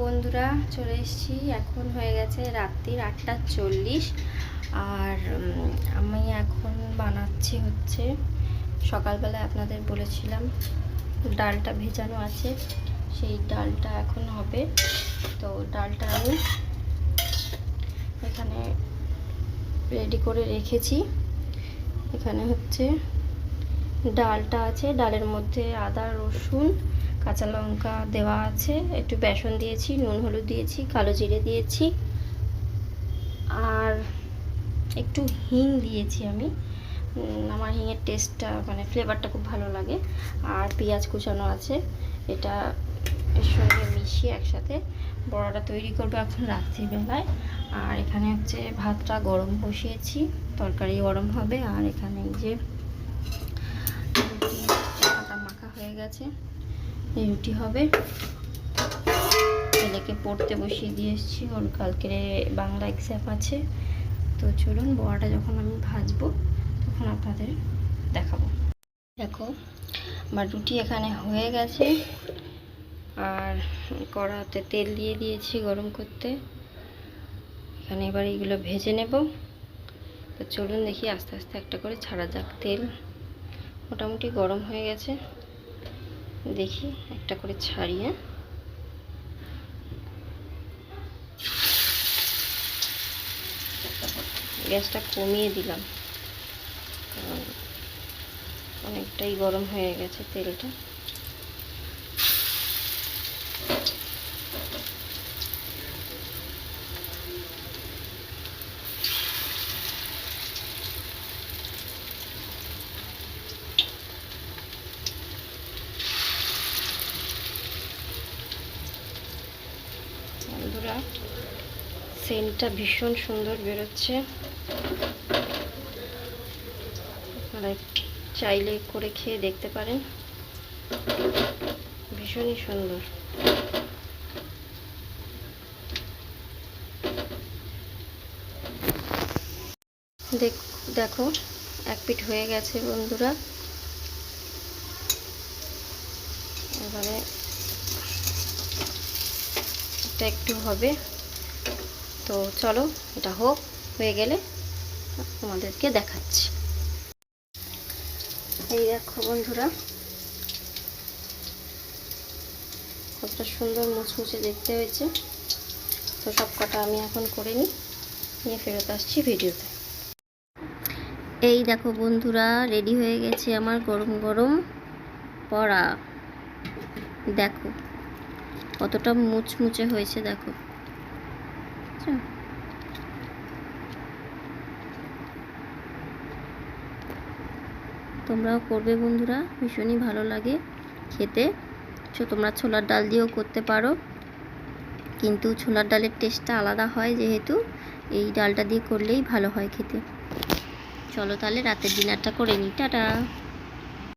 বন্ধুরা চলে এসেছি, এখন হয়ে গেছে রাত্রির 8:40। আর আমি এখন বানাচ্ছি সকালবেলায় আপনাদের বলেছিলাম ডালটা ভেজানো আছে, সেই ডালটা এখন হবে। তো ডালটা আমি এখানে রেডি করে রেখেছি। এখানে ডালটা আছে, ডালের মধ্যে আদা রসুন কাঁচা লঙ্কা দেওয়া আছে, একটু বেসন দিয়েছি, নুন হলুদ দিয়েছি, কালো জিরে দিয়েছি, আর একটু হিং দিয়েছি। আমার হিঙের টেস্টটা ফ্লেভারটা খুব ভালো লাগে। আর পেঁয়াজ কুচানো আছে, এটা এর সঙ্গে মিশিয়ে একসাথে বড়াটা তৈরি করবো এখন রাত্রিবেলায়। আর এখানে ভাতটা গরম বসিয়েছি, তরকারি গরম হবে। আর এখানে রুটি আটা মাখা হয়ে গেছে, এই রুটি হবে। ছেলেকে পড়তে বসিয়ে দিয়ে এসেছি, ওর কালকে বাংলা এক্সাম আছে। তো চলুন, বড়াটা যখন আমি ভাজবো তখন আপনাদের দেখাবো। দেখো আমার রুটি এখানে হয়ে গেছে, আর কড়াতে তেল দিয়ে দিয়েছি গরম করতে। এখানে এবার এইগুলো ভেজে নেব। তো চলুন দেখি, আস্তে আস্তে একটা করে ছাড়া যাক। তেল মোটামুটি গরম হয়ে গেছে, দেখি একটা করে ছাড়িয়ে। গ্যাসটা কমিয়ে দিলাম, কারণ অনেকটাই গরম হয়ে গেছে তেলটা। বন্ধুরা, সেন্টটা ভীষণ সুন্দর বেরোচ্ছে, আপনারা চাইলে করে খেয়ে দেখতে পারেন, ভীষণই সুন্দর। দেখো এক পিঠ হয়ে গেছে বন্ধুরা, এবারে এটা একটু হবে। তো চলো, এটা হয়ে গেলে তোমাদেরকে দেখাচ্ছি। এই দেখো বন্ধুরা, কতটা সুন্দর মুচমুচে দেখতে হয়েছে। তো সব কটা আমি এখন করে নিয়ে ফেরত আসছি ভিডিওতে। এই দেখো বন্ধুরা, রেডি হয়ে গেছে আমার গরম গরম বড়া। দেখো কতটা মুচমুচে হয়েছে, দেখো। তোমরাও করবে বন্ধুরা, ভীষণই ভালো লাগে খেতে। তোমরা ছোলার ডাল দিয়েও করতে পারো, কিন্তু ছোলার ডালের টেস্টটা আলাদা হয়, যেহেতু এই ডালটা দিয়ে করলেই ভালো হয় খেতে। চলো তাহলে রাতের ডিনারটা করে নিই, টাটা।